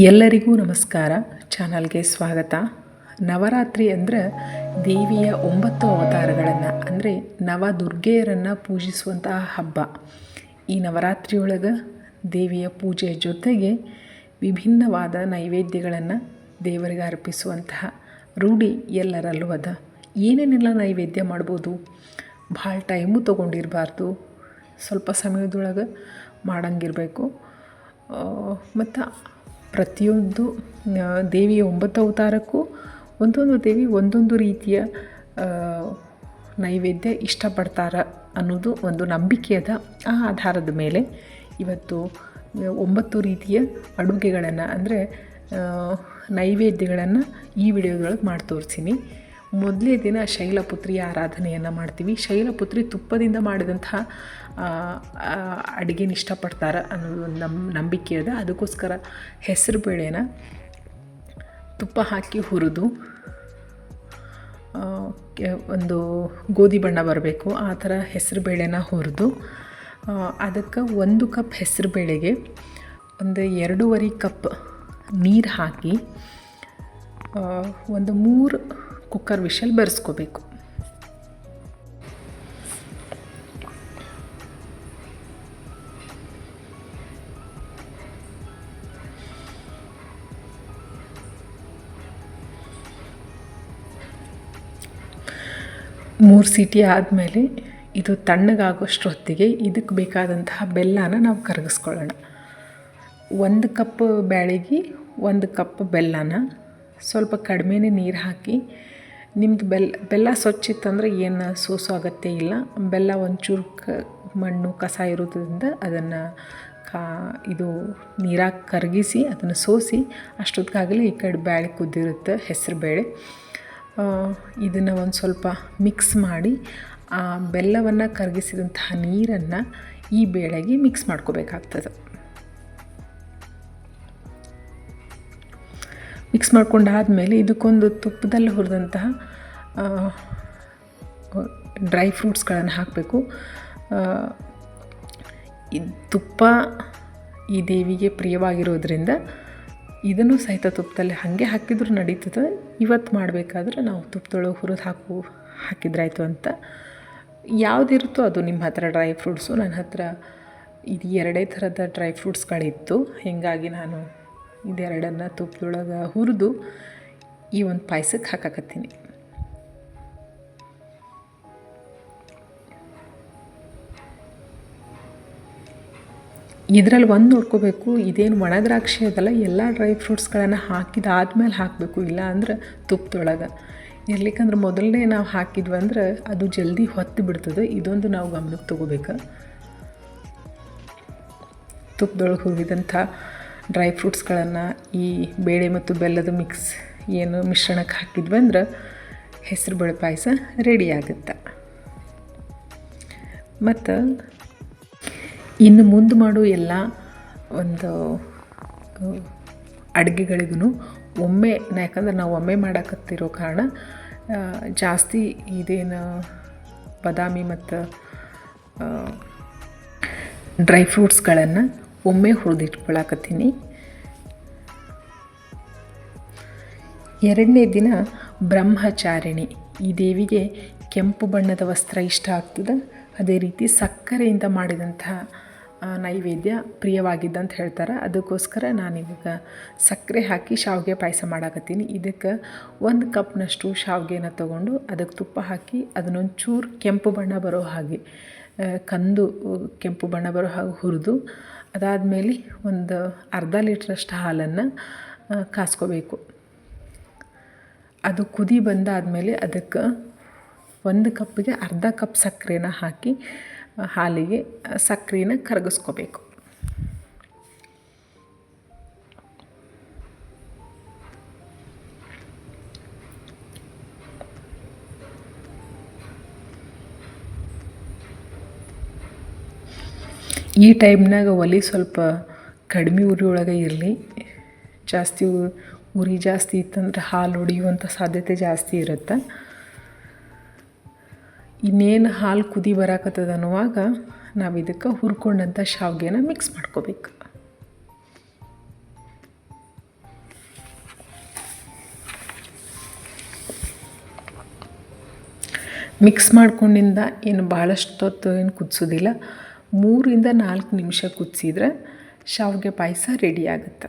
ಎಲ್ಲರಿಗೂ ನಮಸ್ಕಾರ. ಚಾನಲ್ಗೆ ಸ್ವಾಗತ. ನವರಾತ್ರಿ ಅಂದರೆ ದೇವಿಯ 9 ಅವತಾರಗಳನ್ನು ಅಂದರೆ ನವದುರ್ಗೆಯರನ್ನು ಪೂಜಿಸುವಂತಹ ಹಬ್ಬ. ಈ ನವರಾತ್ರಿಯೊಳಗೆ ದೇವಿಯ ಪೂಜೆಯ ಜೊತೆಗೆ ವಿಭಿನ್ನವಾದ ನೈವೇದ್ಯಗಳನ್ನು ದೇವರಿಗೆ ಅರ್ಪಿಸುವಂತಹ ರೂಢಿ ಎಲ್ಲರಲ್ಲೂ ಅದ. ಏನೇನೆಲ್ಲ ನೈವೇದ್ಯ ಮಾಡ್ಬೋದು, ಭಾಳ ಟೈಮು ತೊಗೊಂಡಿರಬಾರ್ದು, ಸ್ವಲ್ಪ ಸಮಯದೊಳಗೆ ಮಾಡಂಗಿರಬೇಕು. ಮತ್ತು ಪ್ರತಿಯೊಂದು ದೇವಿಯ 9 ಅವತಾರಕ್ಕೂ ಒಂದೊಂದು ದೇವಿ ಒಂದೊಂದು ರೀತಿಯ ನೈವೇದ್ಯ ಇಷ್ಟಪಡ್ತಾರೆ ಅನ್ನೋದು ಒಂದು ನಂಬಿಕೆ ಅದ. ಆ ಆಧಾರದ ಮೇಲೆ ಇವತ್ತು 9 ರೀತಿಯ ಅಡುಗೆಗಳನ್ನು ಅಂದರೆ ನೈವೇದ್ಯಗಳನ್ನು ಈ ವಿಡಿಯೋದೊಳಗೆ ಮಾಡಿ ತೋರಿಸ್ತೀನಿ. ಮೊದಲೇ ದಿನ ಶೈಲಪುತ್ರಿಯ ಆರಾಧನೆಯನ್ನು ಮಾಡ್ತೀವಿ. ಶೈಲಪುತ್ರಿ ತುಪ್ಪದಿಂದ ಮಾಡಿದಂತಹ ಅಡುಗೆನ ಇಷ್ಟಪಡ್ತಾರೆ ಅನ್ನೋದು ನಂಬಿಕೆ ಅದ. ಅದಕ್ಕೋಸ್ಕರ ಹೆಸರು ಬೇಳೆನ ತುಪ್ಪ ಹಾಕಿ ಹುರಿದು ಒಂದು ಗೋಧಿ ಬಣ್ಣ ಬರಬೇಕು ಆ ಥರ ಹೆಸರು ಬೇಳೆನ ಹುರಿದು ಅದಕ್ಕೆ 1 ಕಪ್ ಹೆಸರು ಬೇಳೆಗೆ ಒಂದು 2.5 ಕಪ್ ನೀರು ಹಾಕಿ ಒಂದು 3 ಕುಕ್ಕರ್ ವಿಷಲ್ ಬೆರೆಸ್ಕೋಬೇಕು. ಮೂರು ಸೀಟಿ ಆದಮೇಲೆ ಇದು ತಣ್ಣಗಾಗೋಷ್ಟು ಹೊತ್ತಿಗೆ ಇದಕ್ಕೆ ಬೇಕಾದಂತಹ ಬೆಲ್ಲನ ನಾವು ಕರಗಿಸ್ಕೊಳ್ಳೋಣ. 1 ಕಪ್ ಬ್ಯಾಳಿಗೆ 1 ಕಪ್ ಬೆಲ್ಲನ ಸ್ವಲ್ಪ ಕಡಿಮೆನೇ ನೀರು ಹಾಕಿ, ನಿಮ್ಮದು ಬೆಲ್ಲ ಸ್ವಚ್ಛ ಇತ್ತಂದರೆ ಏನು ಸೋಸೋ ಅಗತ್ಯ ಇಲ್ಲ. ಬೆಲ್ಲ ಒಂಚೂರು ಮಣ್ಣು ಕಸ ಇರೋದ್ರಿಂದ ಅದನ್ನು ಇದು ನೀರಾಗಿ ಕರಗಿಸಿ ಅದನ್ನು ಸೋಸಿ ಅಷ್ಟೊತ್ತಿಗಾಗಲೇ ಈ ಕಡೆ ಬೇಳೆ ಕುದ್ದಿರುತ್ತೆ ಹೆಸರು ಬೇಳೆ. ಇದನ್ನು ಒಂದು ಸ್ವಲ್ಪ ಮಿಕ್ಸ್ ಮಾಡಿ ಆ ಬೆಲ್ಲವನ್ನು ಕರಗಿಸಿದಂತಹ ನೀರನ್ನು ಈ ಬೇಳೆಗೆ ಮಿಕ್ಸ್ ಮಾಡ್ಕೋಬೇಕಾಗ್ತದೆ. ಮಿಕ್ಸ್ ಮಾಡ್ಕೊಂಡಾದಮೇಲೆ ಇದಕ್ಕೊಂದು ತುಪ್ಪದಲ್ಲಿ ಹುರಿದಂತಹ ಡ್ರೈ ಫ್ರೂಟ್ಸ್ಗಳನ್ನು ಹಾಕಬೇಕು. ತುಪ್ಪ ಈ ದೇವಿಗೆ ಪ್ರಿಯವಾಗಿರೋದ್ರಿಂದ ಇದನ್ನು ಸಹಿತ ತುಪ್ಪದಲ್ಲಿ ಹಾಗೆ ಹಾಕಿದರೂ ನಡೀತದೆ. ಇವತ್ತು ಮಾಡಬೇಕಾದ್ರೆ ನಾವು ತುಪ್ಪದೊಳಗೆ ಹುರಿದು ಹಾಕಿದ್ರಾಯ್ತು ಅಂತ. ಯಾವುದಿರುತ್ತೋ ಅದು ನಿಮ್ಮ ಹತ್ರ ಡ್ರೈ ಫ್ರೂಟ್ಸು. ನನ್ನ ಹತ್ರ ಇದು 2 ಥರದ ಡ್ರೈ ಫ್ರೂಟ್ಸ್ಗಳಿತ್ತು. ಹೀಗಾಗಿ ನಾನು ಇದೆರಡನ್ನು ತುಪ್ಪದೊಳಗೆ ಹುರಿದು ಈ ಒಂದು ಪಾಯಸಕ್ಕೆ ಹಾಕಕತ್ತೀನಿ. ಇದರಲ್ಲಿ ಒಂದು ನೋಡ್ಕೋಬೇಕು, ಇದೇನು ಒಣ ದ್ರಾಕ್ಷಿ ಅದಲ್ಲ, ಎಲ್ಲ ಡ್ರೈ ಫ್ರೂಟ್ಸ್ಗಳನ್ನು ಹಾಕಿದಾದ್ಮೇಲೆ ಹಾಕಬೇಕು. ಇಲ್ಲ ಅಂದ್ರೆ ತುಪ್ಪದೊಳಗೆ ಇರ್ಲಿಕ್ಕಂದ್ರೆ ಮೊದಲನೇ ನಾವು ಹಾಕಿದ್ವಿ ಅಂದ್ರೆ ಅದು ಜಲ್ದಿ ಹೊತ್ತು ಬಿಡ್ತದೆ. ಇದೊಂದು ನಾವು ಗಮನಕ್ಕೆ ತೊಗೋಬೇಕು. ತುಪ್ಪದೊಳಗೆ ಹುರಿದಂಥ ಡ್ರೈ ಫ್ರೂಟ್ಸ್ಗಳನ್ನು ಈ ಬೇಳೆ ಮತ್ತು ಬೆಲ್ಲದ ಏನು ಮಿಶ್ರಣಕ್ಕೆ ಹಾಕಿದ್ವಿ ಅಂದ್ರೆ ಹೆಸರು ಬೇಳೆ ಪಾಯಸ ರೆಡಿ ಆಗುತ್ತೆ. ಮತ್ತು ಇನ್ನು ಮುಂದೆ ಮಾಡೋ ಎಲ್ಲ ಒಂದು ಅಡುಗೆಗಳಿಗೂ ಒಮ್ಮೆ, ಯಾಕಂದ್ರೆ ನಾವು ಒಮ್ಮೆ ಮಾಡಕತ್ತಿರೋ ಕಾರಣ ಜಾಸ್ತಿ ಇದೇನು ಬಾದಾಮಿ ಮತ್ತು ಡ್ರೈ ಫ್ರೂಟ್ಸ್ಗಳನ್ನು ಒಮ್ಮೆ ಹುರಿದಿಟ್ಕೊಳಕತ್ತೀನಿ. 2ನೇ ದಿನ ಬ್ರಹ್ಮಚಾರಿಣಿ. ಈ ದೇವಿಗೆ ಕೆಂಪು ಬಣ್ಣದ ವಸ್ತ್ರ ಇಷ್ಟ ಆಗ್ತದೆ. ಅದೇ ರೀತಿ ಸಕ್ಕರೆಯಿಂದ ಮಾಡಿದಂತಹ ನೈವೇದ್ಯ ಪ್ರಿಯವಾಗಿದ್ದಂತ ಹೇಳ್ತಾರೆ. ಅದಕ್ಕೋಸ್ಕರ ನಾನಿವಾಗ ಸಕ್ಕರೆ ಹಾಕಿ ಶಾವಿಗೆ ಪಾಯಸ ಮಾಡಾಕತ್ತೀನಿ. ಇದಕ್ಕೆ 1 ಕಪ್ನಷ್ಟು ಶಾವಿಗೆನ ತೊಗೊಂಡು ಅದಕ್ಕೆ ತುಪ್ಪ ಹಾಕಿ ಅದನ್ನೊಂಚೂರು ಕೆಂಪು ಬಣ್ಣ ಬರೋ ಹಾಗೆ ಕಂದು ಕೆಂಪು ಬಣ್ಣ ಬರೋ ಹಾಗೆ ಹುರಿದು ಅದಾದಮೇಲೆ ಒಂದು ಅರ್ಧ ಲೀಟ್ರಷ್ಟು ಹಾಲನ್ನು ಕಾಸ್ಕೋಬೇಕು. ಅದು ಕುದಿ ಬಂದಾದಮೇಲೆ ಅದಕ್ಕೆ 1 ಕಪ್ಪಿಗೆ ಅರ್ಧ ಕಪ್ ಸಕ್ಕರೆನ ಹಾಕಿ ಹಾಲಿಗೆ ಸಕ್ಕರೆನ ಕರಗಿಸ್ಕೋಬೇಕು. ಈ ಟೈಮ್ನಾಗ ಒಲೆ ಸ್ವಲ್ಪ ಕಡಿಮೆ ಉರಿಯೊಳಗೆ ಇರಲಿ. ಜಾಸ್ತಿ ಉರಿ ಜಾಸ್ತಿ ಇತ್ತಂದ್ರೆ ಹಾಲು ಒಡೆಯುವಂಥ ಸಾಧ್ಯತೆ ಜಾಸ್ತಿ ಇರುತ್ತೆ. ಇನ್ನೇನು ಹಾಲು ಕುದಿ ಬರಾಕತ್ತದ ಅನ್ನುವಾಗ ನಾವು ಇದಕ್ಕೆ ಹುರ್ಕೊಂಡಂಥ ಶಾವಿಗೆನ ಮಿಕ್ಸ್ ಮಾಡ್ಕೋಬೇಕು. ಮಿಕ್ಸ್ ಮಾಡ್ಕೊಂಡಿಂದ ಏನು ಭಾಳಷ್ಟು ಹೊತ್ತು ಏನು ಕುದಿಸೋದಿಲ್ಲ, 3-4 ನಿಮಿಷ ಕುದಿಸಿದ್ರೆ ಶಾವಿಗೆ ಪಾಯಸ ರೆಡಿ ಆಗುತ್ತೆ.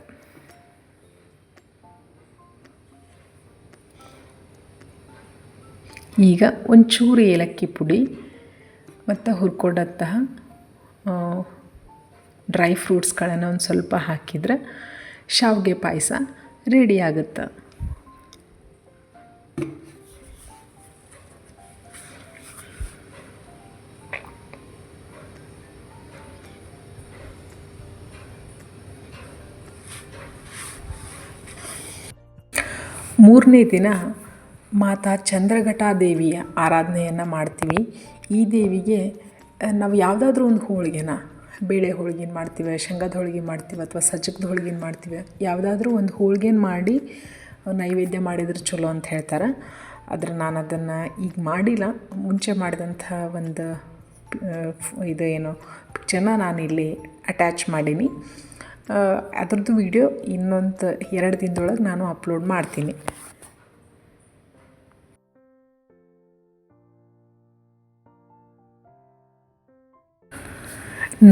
ಈಗ ಒಂಚೂರು ಏಲಕ್ಕಿ ಪುಡಿ ಮತ್ತು ಹುರ್ಕೊಂಡಂತಹ ಡ್ರೈ ಫ್ರೂಟ್ಸ್ಗಳನ್ನು ಒಂದು ಸ್ವಲ್ಪ ಹಾಕಿದರೆ ಶಾವಿಗೆ ಪಾಯಸ ರೆಡಿ ಆಗುತ್ತೆ. ಮೂರನೇ ದಿನ ಮಾತಾ ಚಂದ್ರಘಟಾದೇವಿಯ ಆರಾಧನೆಯನ್ನು ಮಾಡ್ತೀವಿ. ಈ ದೇವಿಗೆ ನಾವು ಯಾವುದಾದ್ರೂ ಒಂದು ಹೋಳಿಗೆನ, ಬೇಳೆ ಹೋಳಿಗೆನ ಮಾಡ್ತೀವಿ, ಶೇಂಗಾದ ಹೋಳಿಗೆ ಮಾಡ್ತೀವಿ, ಅಥವಾ ಸಜ್ಜಕದ ಹೋಳಿಗೆನ ಮಾಡ್ತೀವಿ, ಯಾವುದಾದ್ರೂ ಒಂದು ಹೋಳಿಗೆನ ಮಾಡಿ ನೈವೇದ್ಯ ಮಾಡಿದ್ರೆ ಚಲೋ ಅಂತ ಹೇಳ್ತಾರೆ. ಆದರೆ ನಾನು ಅದನ್ನು ಈಗ ಮಾಡಿಲ್ಲ. ಮುಂಚೆ ಮಾಡಿದಂಥ ಒಂದು ಇದು ಪಿಕ್ಚರ್ನ ನಾನಿಲ್ಲಿ ಅಟ್ಯಾಚ್ ಮಾಡೀನಿ. ಅದರದ್ದು ವಿಡಿಯೋ ಇನ್ನೊಂದು 2 ದಿನದೊಳಗೆ ನಾನು ಅಪ್ಲೋಡ್ ಮಾಡ್ತೀನಿ.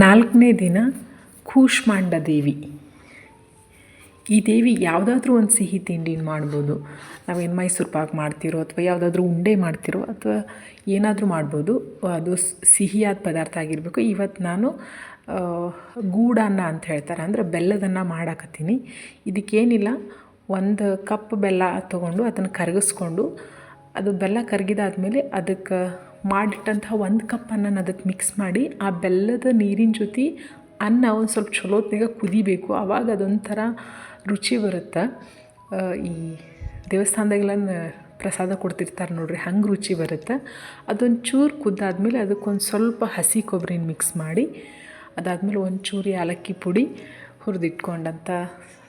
ನಾಲ್ಕನೇ ದಿನ ಕೂಷ್ಮಾಂಡ ದೇವಿ. ಈ ದೇವಿ ಯಾವುದಾದ್ರೂ ಒಂದು ಸಿಹಿ ತಿಂಡಿನ ಮಾಡ್ಬೋದು. ನಾವೇನು ಮೈಸೂರು ಪಾಕ್ ಮಾಡ್ತಿರೋ ಅಥವಾ ಯಾವುದಾದ್ರೂ ಉಂಡೆ ಮಾಡ್ತಿರೋ ಅಥವಾ ಏನಾದರೂ ಮಾಡ್ಬೋದು. ಅದು ಸಿಹಿಯಾದ ಪದಾರ್ಥ ಆಗಿರಬೇಕು. ಇವತ್ತು ನಾನು ಗೂಡನ್ನ ಅಂತ ಹೇಳ್ತಾರೆ, ಅಂದರೆ ಬೆಲ್ಲದನ್ನು ಮಾಡಾಕತ್ತೀನಿ. ಇದಕ್ಕೇನಿಲ್ಲ, 1 ಕಪ್ ಬೆಲ್ಲ ತೊಗೊಂಡು ಅದನ್ನು ಕರಗಿಸ್ಕೊಂಡು, ಅದು ಬೆಲ್ಲ ಕರಗಿದಾದ್ಮೇಲೆ ಅದಕ್ಕೆ ಮಾಡಿಟ್ಟಂತಹ 1 ಕಪ್ ಅನ್ನನ ಅದಕ್ಕೆ ಮಿಕ್ಸ್ ಮಾಡಿ, ಆ ಬೆಲ್ಲದ ನೀರಿನ ಜೊತೆ ಅನ್ನ ಒಂದು ಸ್ವಲ್ಪ ಚಲೋತ್ನಾಗ ಕುದಿಬೇಕು. ಆವಾಗ ಅದೊಂಥರ ರುಚಿ ಬರುತ್ತೆ. ಈ ದೇವಸ್ಥಾನದಾಗೆಲ್ಲ ಪ್ರಸಾದ ಕೊಡ್ತಿರ್ತಾರೆ ನೋಡ್ರಿ, ಹಂಗೆ ರುಚಿ ಬರುತ್ತೆ. ಅದೊಂದು ಚೂರು ಕುದ್ದಾದ್ಮೇಲೆ ಅದಕ್ಕೊಂದು ಸ್ವಲ್ಪ ಹಸಿ ಕೊಬ್ಬರಿನ ಮಿಕ್ಸ್ ಮಾಡಿ, ಅದಾದಮೇಲೆ ಒಂಚೂರು ಏಲಕ್ಕಿ ಪುಡಿ, ಹುರಿದಿಟ್ಕೊಂಡಂಥ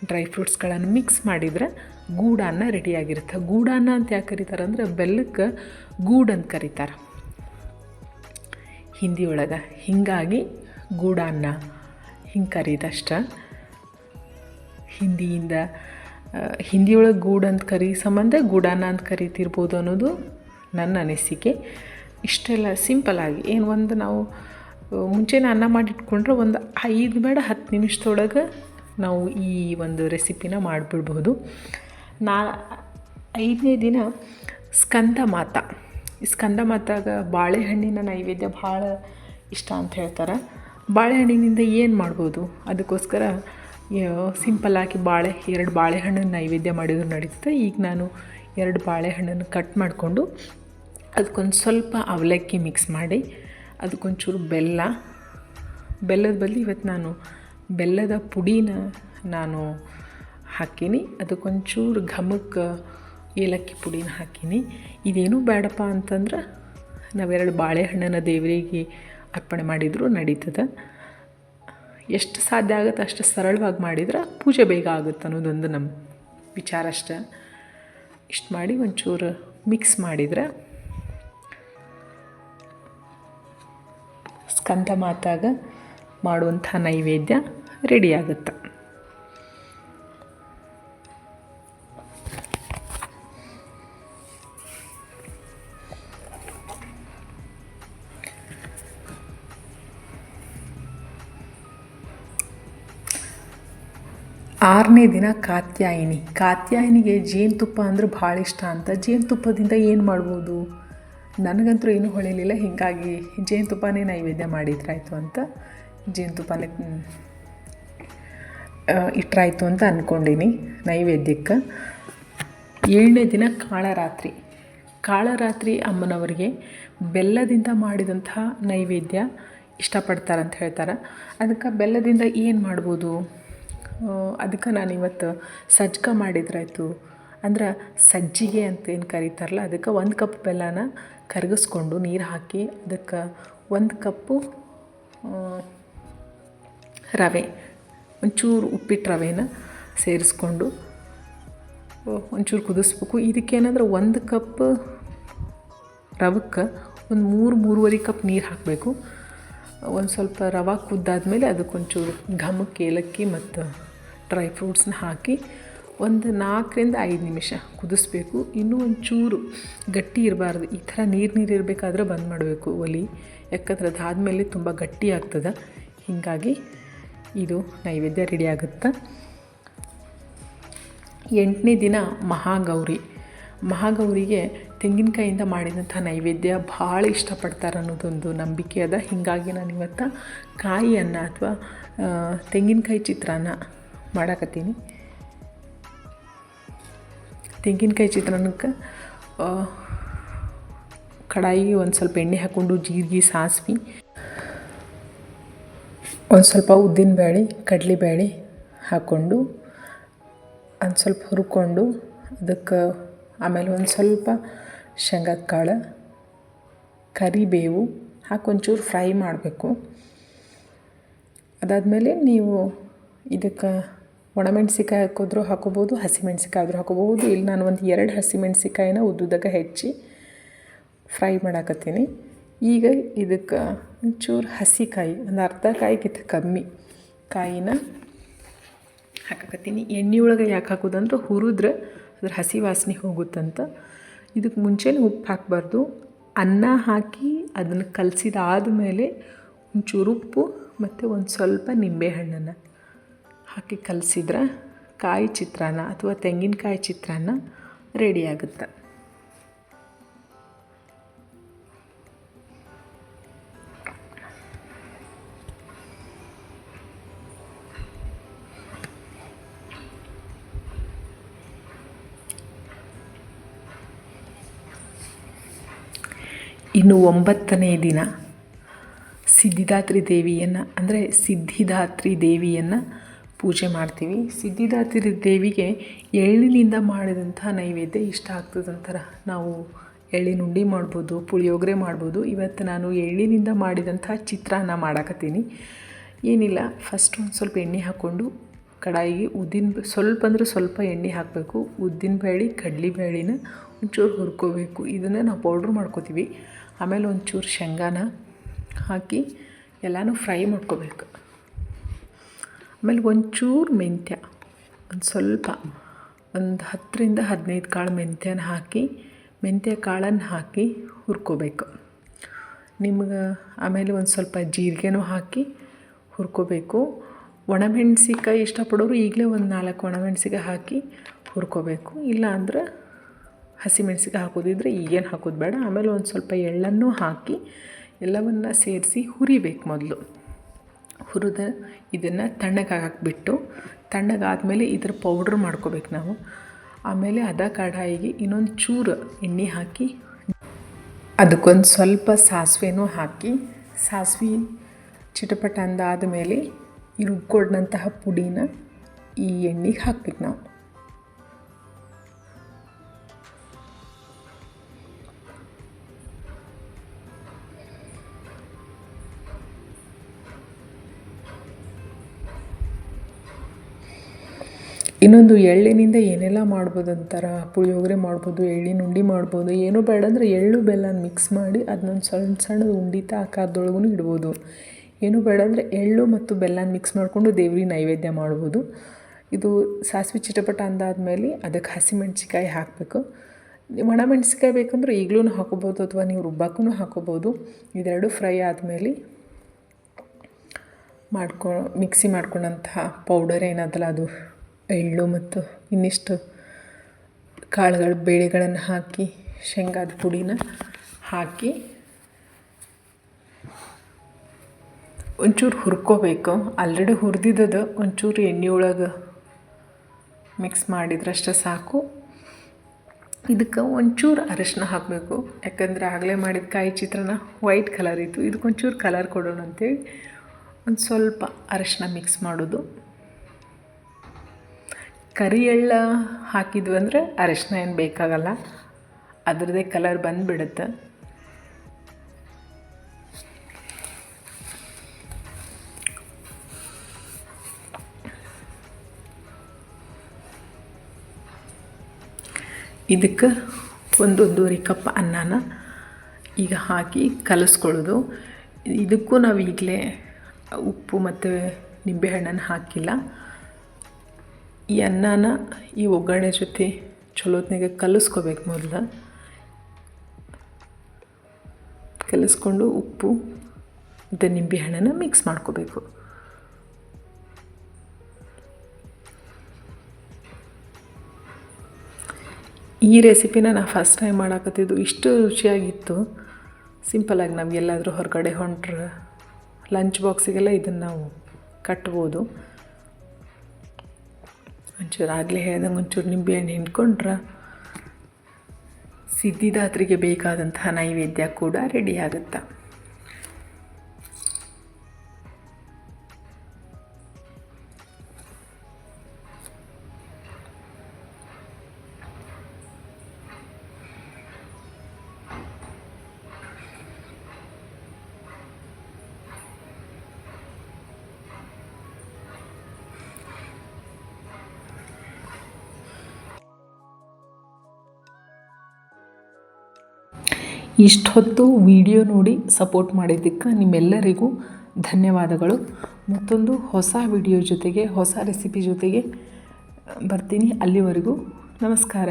ಡ್ರೈ ಫ್ರೂಟ್ಸ್ಗಳನ್ನು ಮಿಕ್ಸ್ ಮಾಡಿದರೆ ಗೂಡನ್ನ ರೆಡಿಯಾಗಿರುತ್ತೆ. ಗೂಡನ್ನ ಅಂತ ಯಾಕೆ ಕರೀತಾರೆ ಅಂದರೆ ಬೆಲ್ಲಕ್ಕೆ ಗೂಡು ಅಂತ ಕರೀತಾರೆ ಹಿಂದಿ ಒಳಗೆ. ಹೀಗಾಗಿ ಗೂಡನ್ನ ಹಿಂಗೆ ಕರೀದಷ್ಟ. ಹಿಂದಿಯೊಳಗೆ ಗೂಡು ಅಂತ ಕರಿ ಸಂಬಂಧ ಗೂಡನ್ನ ಅಂತ ಕರಿತಿರ್ಬೋದು ಅನ್ನೋದು ನನ್ನ ಅನಿಸಿಕೆ. ಇಷ್ಟೆಲ್ಲ ಸಿಂಪಲ್ಲಾಗಿ ನಾವು ಮುಂಚೆನೇ ಅನ್ನ ಮಾಡಿಟ್ಕೊಂಡ್ರೆ ಒಂದು 5 ಬೇಡ 10 ನಿಮಿಷದೊಳಗೆ ನಾವು ಈ ಒಂದು ರೆಸಿಪಿನ ಮಾಡಿಬಿಡ್ಬೋದು. 5ನೇ ದಿನ ಸ್ಕಂದ ಮಾತಾ. ಈ ಸ್ಕಂದ ಮಾತಾಗ ಬಾಳೆಹಣ್ಣಿನ ನೈವೇದ್ಯ ಭಾಳ ಇಷ್ಟ ಅಂತ ಹೇಳ್ತಾರೆ. ಬಾಳೆಹಣ್ಣಿನಿಂದ ಏನು ಮಾಡ್ಬೋದು? ಅದಕ್ಕೋಸ್ಕರ ಸಿಂಪಲ್ಲಾಗಿ 2 ಬಾಳೆಹಣ್ಣನ್ನು ನೈವೇದ್ಯ ಮಾಡಿದ್ರು ನಡೀತದೆ. ಈಗ ನಾನು 2 ಬಾಳೆಹಣ್ಣನ್ನು ಕಟ್ ಮಾಡಿಕೊಂಡು ಅದಕ್ಕೊಂದು ಸ್ವಲ್ಪ ಅವಲಕ್ಕಿ ಮಿಕ್ಸ್ ಮಾಡಿ, ಅದಕ್ಕೊಂಚೂರು ಬೆಲ್ಲದ ಬದಲು ಇವತ್ತು ನಾನು ಬೆಲ್ಲದ ಪುಡಿನ ನಾನು ಹಾಕೀನಿ. ಅದಕ್ಕೊಂಚೂರು ಘಮಕ್ಕೆ ಏಲಕ್ಕಿ ಪುಡಿನ ಹಾಕೀನಿ. ಇದೇನೂ ಬೇಡಪ್ಪ ಅಂತಂದ್ರೆ ನಾವು 2 ಬಾಳೆಹಣ್ಣನ್ನು ದೇವರಿಗೆ ಅರ್ಪಣೆ ಮಾಡಿದರೂ ನಡೀತದೆ. ಎಷ್ಟು ಸಾಧ್ಯ ಆಗುತ್ತೆ ಅಷ್ಟು ಸರಳವಾಗಿ ಮಾಡಿದ್ರೆ ಪೂಜೆ ಬೇಗ ಆಗುತ್ತೆ ಅನ್ನೋದೊಂದು ನಮ್ಮ ವಿಚಾರ ಅಷ್ಟೆ. ಇಷ್ಟು ಮಾಡಿ ಒಂಚೂರು ಮಿಕ್ಸ್ ಮಾಡಿದರೆ ಸ್ಕಂದ ಮಾತಾಗ ಮಾಡುವಂಥ ನೈವೇದ್ಯ ರೆಡಿಯಾಗುತ್ತೆ. ಆರನೇ ದಿನ ಕಾತ್ಯಾಯಿನಿಗೆ ಜೇನುತುಪ್ಪ ಅಂದ್ರೆ ಭಾಳ ಇಷ್ಟ ಅಂತ. ಜೇನುತುಪ್ಪದಿಂದ ಏನು ಮಾಡ್ಬೋದು? ನನಗಂತೂ ಏನೂ ಹೊಳಿಲಿಲ್ಲ. ಹೀಗಾಗಿ ಜೇನುತುಪ್ಪನೇ ನೈವೇದ್ಯ ಮಾಡಿದ್ರಾಯ್ತು ಅಂತ ಜೇನುತುಪ್ಪನೇ ಇಟ್ಟರಾಯ್ತು ಅಂತ ಅಂದ್ಕೊಂಡೀನಿ ನೈವೇದ್ಯಕ್ಕೆ. 7ನೇ ದಿನ ಕಾಳರಾತ್ರಿ ಅಮ್ಮನವರಿಗೆ ಬೆಲ್ಲದಿಂದ ಮಾಡಿದಂಥ ನೈವೇದ್ಯ ಇಷ್ಟಪಡ್ತಾರಂತ ಹೇಳ್ತಾರೆ. ಅದಕ್ಕೆ ಬೆಲ್ಲದಿಂದ ಏನು ಮಾಡ್ಬೋದು? ಅದಕ್ಕೆ ನಾನಿವತ್ತು ಸಜ್ಜಕ ಮಾಡಿದ್ರಾಯ್ತು. ಅಂದ್ರೆ ಸಜ್ಜಿಗೆ ಅಂತ ಏನು ಕರೀತಾರಲ್ಲ, ಅದಕ್ಕೆ 1 ಕಪ್ ಬೆಲ್ಲನ ಕರಗಿಸ್ಕೊಂಡು ನೀರು ಹಾಕಿ, ಅದಕ್ಕೆ 1 ಕಪ್ಪು ರವೆ, ಒಂಚೂರು ಉಪ್ಪಿಟ್ಟು ರವೆನ ಸೇರಿಸ್ಕೊಂಡು ಒಂಚೂರು ಕುದಿಸ್ಬೇಕು. ಇದಕ್ಕೇನಂದ್ರೆ 1 ಕಪ್ ರವಕ್ಕೆ ಒಂದು 3-3.5 ಕಪ್ ನೀರು ಹಾಕಬೇಕು. ಒಂದು ಸ್ವಲ್ಪ ರವೆ ಕುದ್ದಾದ್ಮೇಲೆ ಅದಕ್ಕೊಂಚೂರು ಘಮಕ್ಕೆ ಏಲಕ್ಕಿ ಮತ್ತು ಡ್ರೈ ಫ್ರೂಟ್ಸ್ನ ಹಾಕಿ ಒಂದು 4-5 ನಿಮಿಷ ಕುದಿಸ್ಬೇಕು. ಇನ್ನೂ ಒಂಚೂರು ಗಟ್ಟಿ ಇರಬಾರ್ದು, ಈ ಥರ ನೀರು ಇರಬೇಕಾದ್ರೆ ಬಂದ್ ಮಾಡಬೇಕು ಒಲೆ, ಯಾಕಂದ್ರೆ ಅದಾದಮೇಲೆ ತುಂಬ ಗಟ್ಟಿ ಆಗ್ತದೆ. ಹೀಗಾಗಿ ಇದು ನೈವೇದ್ಯ ರೆಡಿ ಆಗುತ್ತೆ. 8ನೇ ದಿನ ಮಹಾಗೌರಿಗೆ ತೆಂಗಿನಕಾಯಿಂದ ಮಾಡಿದಂಥ ನೈವೇದ್ಯ ಭಾಳ ಇಷ್ಟಪಡ್ತಾರೆ ಅನ್ನೋದೊಂದು ನಂಬಿಕೆ ಅದ. ಹೀಗಾಗಿ ನಾನು ಇವತ್ತು ಕಾಯಿ ಅನ್ನ ಅಥವಾ ತೆಂಗಿನಕಾಯಿ ಚಿತ್ರಾನ್ನ ಮಾಡಾಕತ್ತೀನಿ. ತೆಂಗಿನಕಾಯಿ ಚಿತ್ರಾನ್ನಕ್ಕೆ ಕಡಾಯಿಗೆ ಒಂದು ಸ್ವಲ್ಪ ಎಣ್ಣೆ ಹಾಕ್ಕೊಂಡು ಜೀರಿಗೆ, ಸಾಸಿವೆ, ಒಂದು ಸ್ವಲ್ಪ ಉದ್ದಿನಬೇಳೆ, ಕಡಲೆಬೇಳೆ ಹಾಕ್ಕೊಂಡು ಒಂದು ಸ್ವಲ್ಪ ಹುರ್ಕೊಂಡು ಅದಕ್ಕೆ ಆಮೇಲೆ ಒಂದು ಸ್ವಲ್ಪ ಶೇಂಗದ ಕಾಳು, ಕರಿಬೇವು ಹಾಕಿ ಒಂಚೂರು ಫ್ರೈ ಮಾಡಬೇಕು. ಅದಾದಮೇಲೆ ನೀವು ಇದಕ್ಕೆ ಒಣಮೆಣ್ಸಿಕಾಯಿ ಹಾಕಿದ್ರೂ ಹಾಕೋಬೋದು, ಹಸಿಮೆಣ್ಸಿಕಾಯಿ ಆದರೂ ಹಾಕೋಬೋದು. ಇಲ್ಲಿ ನಾನು ಒಂದು 2 ಹಸಿಮೆಣ್ಸಿಕಾಯಿನ ಉದ್ದುದಾಗ ಹೆಚ್ಚಿ ಫ್ರೈ ಮಾಡಾಕತ್ತೀನಿ. ಈಗ ಇದಕ್ಕೆ ಒಂಚೂರು ಹಸಿಕಾಯಿ, ಒಂದು ಅರ್ಧ ಕಾಯಿಗಿಂತ ಕಮ್ಮಿ ಕಾಯಿನ ಹಾಕಕತ್ತೀನಿ. ಎಣ್ಣೆ ಒಳಗೆ ಯಾಕೆ ಹಾಕೋದಂದ್ರೆ ಹುರಿದ್ರೆ ಅದ್ರ ಹಸಿ ವಾಸನೆ ಹೋಗುತ್ತಂತ. ಇದಕ್ಕೆ ಮುಂಚೆನೇ ಉಪ್ಪು ಹಾಕಬಾರ್ದು. ಅನ್ನ ಹಾಕಿ ಅದನ್ನು ಕಲಸಿದಾದ್ಮೇಲೆ ಒಂಚೂರು ಉಪ್ಪು ಮತ್ತು ಒಂದು ಸ್ವಲ್ಪ ನಿಂಬೆಹಣ್ಣನ್ನು ಹಾಕಿ ಕಲಸಿದ್ರೆ ಕಾಯಿ ಚಿತ್ರಾನ್ನ ಅಥವಾ ತೆಂಗಿನಕಾಯಿ ಚಿತ್ರಾನ್ನ ರೆಡಿ ಆಗುತ್ತೆ. ಇನ್ನು 9ನೇ ದಿನ ಸಿದ್ಧಿದಾತ್ರಿ ದೇವಿಯನ್ನು ಪೂಜೆ ಮಾಡ್ತೀವಿ. ಸಿದ್ಧಿದಾತ್ರಿ ದೇವಿಗೆ ಎಳ್ಳಿನಿಂದ ಮಾಡಿದಂಥ ನೈವೇದ್ಯ ಇಷ್ಟ ಆಗ್ತದಂತಾರೆ. ನಾವು ಎಳ್ಳಿನ ಉಂಡೆ ಮಾಡ್ಬೋದು, ಪುಳಿಯೋಗರೆ ಮಾಡ್ಬೋದು. ಇವತ್ತು ನಾನು ಎಳ್ಳಿನಿಂದ ಮಾಡಿದಂಥ ಚಿತ್ರಾನ್ನ ಮಾಡಾಕತ್ತೀನಿ. ಏನಿಲ್ಲ, ಫಸ್ಟ್ ಒಂದು ಸ್ವಲ್ಪ ಎಣ್ಣೆ ಹಾಕ್ಕೊಂಡು ಕಡಾಯಿಗೆ ಸ್ವಲ್ಪ ಎಣ್ಣೆ ಹಾಕಬೇಕು. ಉದ್ದಿನಬೇಳೆ, ಕಡಲೆಬೇಳೆನ ಒಂಚೂರು ಹುರ್ಕೋಬೇಕು. ಇದನ್ನು ನಾವು ಪೌಡ್ರ್ ಮಾಡ್ಕೋತೀವಿ. ಆಮೇಲೆ ಒಂಚೂರು ಶೇಂಗಾನ ಹಾಕಿ ಎಲ್ಲನೂ ಫ್ರೈ ಮಾಡ್ಕೋಬೇಕು. ಆಮೇಲೆ ಒಂಚೂರು ಮೆಂತ್ಯ, ಒಂದು 10-15 ಕಾಳು ಮೆಂತ್ಯನ ಹಾಕಿ, ಮೆಂತ್ಯ ಕಾಳನ್ನು ಹಾಕಿ ಹುರ್ಕೋಬೇಕು. ನಿಮ್ಗೆ ಆಮೇಲೆ ಒಂದು ಸ್ವಲ್ಪ ಜೀರಿಗೆನೂ ಹಾಕಿ ಹುರ್ಕೋಬೇಕು. ಒಣಮೆಣ್ಸಿಕಾಯಿ ಇಷ್ಟಪಡೋರು ಈಗಲೇ ಒಂದು 4 ಒಣಮೆಣ್ಸಿಕಾಯಿ ಹಾಕಿ ಹುರ್ಕೋಬೇಕು. ಇಲ್ಲ ಅಂದ್ರೆ ಹಸಿಮೆಣ್ಸಿಕಾಯಿ ಹಾಕೋದಿದ್ರೆ ಈಗೇನು ಹಾಕೋದು ಬೇಡ. ಆಮೇಲೆ ಒಂದು ಸ್ವಲ್ಪ ಎಳ್ಳನ್ನು ಹಾಕಿ ಎಲ್ಲವನ್ನು ಸೇರಿಸಿ ಹುರಿಬೇಕು. ಮೊದಲು ಹುರಿದ ಇದನ್ನು ತಣ್ಣಗಾಗಬಿಟ್ಟು, ತಣ್ಣಗಾದಮೇಲೆ ಇದ್ರ ಪೌಡ್ರ್ ಮಾಡ್ಕೋಬೇಕು ನಾವು. ಆಮೇಲೆ ಕಡಾಯಿಗೆ ಇನ್ನೊಂದು ಚೂರು ಎಣ್ಣೆ ಹಾಕಿ ಅದಕ್ಕೊಂದು ಸ್ವಲ್ಪ ಸಾಸಿವೆನೂ ಹಾಕಿ, ಸಾಸಿವೆ ಚಿಟಪಟ ಅಂದಾದಮೇಲೆ ಈ ರುಬ್ಕೊಂಡಂತಹ ಪುಡಿನ ಈ ಎಣ್ಣೆಗೆ ಹಾಕ್ಬೇಕು ನಾವು. ಇನ್ನೊಂದು ಎಳ್ಳಿನಿಂದ ಏನೆಲ್ಲ ಮಾಡ್ಬೋದು ಅಂತಾರೆ. ಪುಳಿಯೋಗರೆ ಮಾಡ್ಬೋದು, ಎಳ್ಳಿನ ಉಂಡೆ ಮಾಡ್ಬೋದು. ಏನೂ ಬೇಡ ಅಂದರೆ ಎಳ್ಳು ಬೆಲ್ಲನ ಮಿಕ್ಸ್ ಮಾಡಿ ಅದನ್ನೊಂದು ಸಣ್ಣದು ಉಂಡಿತ ಆಕಾರದೊಳಗೂ ಇಡ್ಬೋದು. ಏನೂ ಬೇಡ ಅಂದರೆ ಎಳ್ಳು ಮತ್ತು ಬೆಲ್ಲನ ಮಿಕ್ಸ್ ಮಾಡಿಕೊಂಡು ದೇವ್ರಿಗೆ ನೈವೇದ್ಯ ಮಾಡ್ಬೋದು. ಇದು ಸಾಸಿವೆ ಚಿಟಪಟ ಅಂದಾದಮೇಲೆ ಅದಕ್ಕೆ ಹಸಿಮೆಣ್ಸಿಕಾಯಿ ಹಾಕಬೇಕು. ಒಣಮೆಣ್ಸಿಕಾಯಿ ಬೇಕಂದ್ರೆ ಈಗಲೂ ಹಾಕೋಬೋದು ಅಥವಾ ನೀವು ರುಬ್ಬಕ್ಕೂ ಹಾಕೋಬೋದು. ಇದೆರಡು ಫ್ರೈ ಆದಮೇಲೆ ಮಿಕ್ಸಿ ಮಾಡ್ಕೊಂಡಂತಹ ಪೌಡರ್ ಏನದಲ್ಲ ಅದು ಎಳ್ಳು ಮತ್ತು ಇನ್ನಿಷ್ಟು ಬೇಳೆಗಳನ್ನು ಹಾಕಿ ಶೇಂಗಾದ ಪುಡಿನ ಹಾಕಿ ಒಂಚೂರು ಹುರ್ಕೋಬೇಕು. ಆಲ್ರೆಡಿ ಹುರಿದಿದ್ದದು ಒಂಚೂರು ಎಣ್ಣೆ ಒಳಗೆ ಮಿಕ್ಸ್ ಮಾಡಿದ್ರಷ್ಟೇ ಸಾಕು. ಇದಕ್ಕೆ ಒಂಚೂರು ಅರಿಶಿನ ಹಾಕಬೇಕು, ಯಾಕಂದರೆ ಆಗಲೇ ಮಾಡಿದ ಕಾಯಿ ಚಿತ್ರಾನ್ನ ವೈಟ್ ಕಲರ್ ಇತ್ತು. ಇದಕ್ಕೊಂಚೂರು ಕಲರ್ ಕೊಡೋಣ ಅಂತೇಳಿ ಒಂದು ಸ್ವಲ್ಪ ಅರಿಶಿನ ಮಿಕ್ಸ್ ಮಾಡೋದು. ಕರಿ ಎಳ್ಳು ಹಾಕಿದ್ವಿ ಅಂದರೆ ಅರಿಶಿನ ಏನು ಬೇಕಾಗಲ್ಲ, ಅದರದ್ದೇ ಕಲರ್ ಬಂದುಬಿಡುತ್ತೆ. ಇದಕ್ಕೆ 1-1.5 ಕಪ್ ಅನ್ನನ ಈಗ ಹಾಕಿ ಕಲಿಸ್ಕೊಳ್ಳೋದು. ಇದಕ್ಕೂ ನಾವು ಈಗಲೇ ಉಪ್ಪು ಮತ್ತು ನಿಂಬೆಹಣ್ಣನ್ನು ಹಾಕಿಲ್ಲ. ಈ ಅನ್ನನ ಈ ಒಗ್ಗರಣೆ ಜೊತೆ ಚಲೋತ್ನಾಗೆ ಕಲಿಸ್ಕೋಬೇಕು. ಮೊದಲು ಕಲಿಸ್ಕೊಂಡು ಉಪ್ಪು ಮತ್ತು ನಿಂಬೆಹಣ್ಣನ್ನು ಮಿಕ್ಸ್ ಮಾಡ್ಕೋಬೇಕು. ಈ ರೆಸಿಪಿನ ನಾನು ಫಸ್ಟ್ ಟೈಮ್ ಮಾಡಾಕತ್ತಿದ್ದು. ಇಷ್ಟು ರುಚಿಯಾಗಿತ್ತು. ಸಿಂಪಲಾಗಿ ನಾವು ಎಲ್ಲಾದರೂ ಹೊರಗಡೆ ಹೊಂಟ್ರೆ ಲಂಚ್ ಬಾಕ್ಸಿಗೆಲ್ಲ ಇದನ್ನು ನಾವು ಕಟ್ಬೋದು. ಒಂಚೂರು ಆಗಲೇ ಹೇಳ್ದಂಗೆ ಒಂಚೂರು ನಿಂಬೆಹಣ್ಣು ಹಿಂಡ್ಕೊಂಡ್ರೆ ಸಿದ್ಧಿದಾತ್ರಿಗೆ ಬೇಕಾದಂತಹ ನೈವೇದ್ಯ ಕೂಡ ರೆಡಿ ಆಗುತ್ತೆ. ಇಷ್ಟೊತ್ತು ವಿಡಿಯೋ ನೋಡಿ ಸಪೋರ್ಟ್ ಮಾಡಿದ್ದಕ್ಕೆ ನಿಮ್ಮೆಲ್ಲರಿಗೂ ಧನ್ಯವಾದಗಳು. ಮತ್ತೊಂದು ಹೊಸ ವಿಡಿಯೋ ಜೊತೆಗೆ ಹೊಸ ರೆಸಿಪಿ ಜೊತೆಗೆ ಬರ್ತೀನಿ. ಅಲ್ಲಿವರೆಗೂ ನಮಸ್ಕಾರ.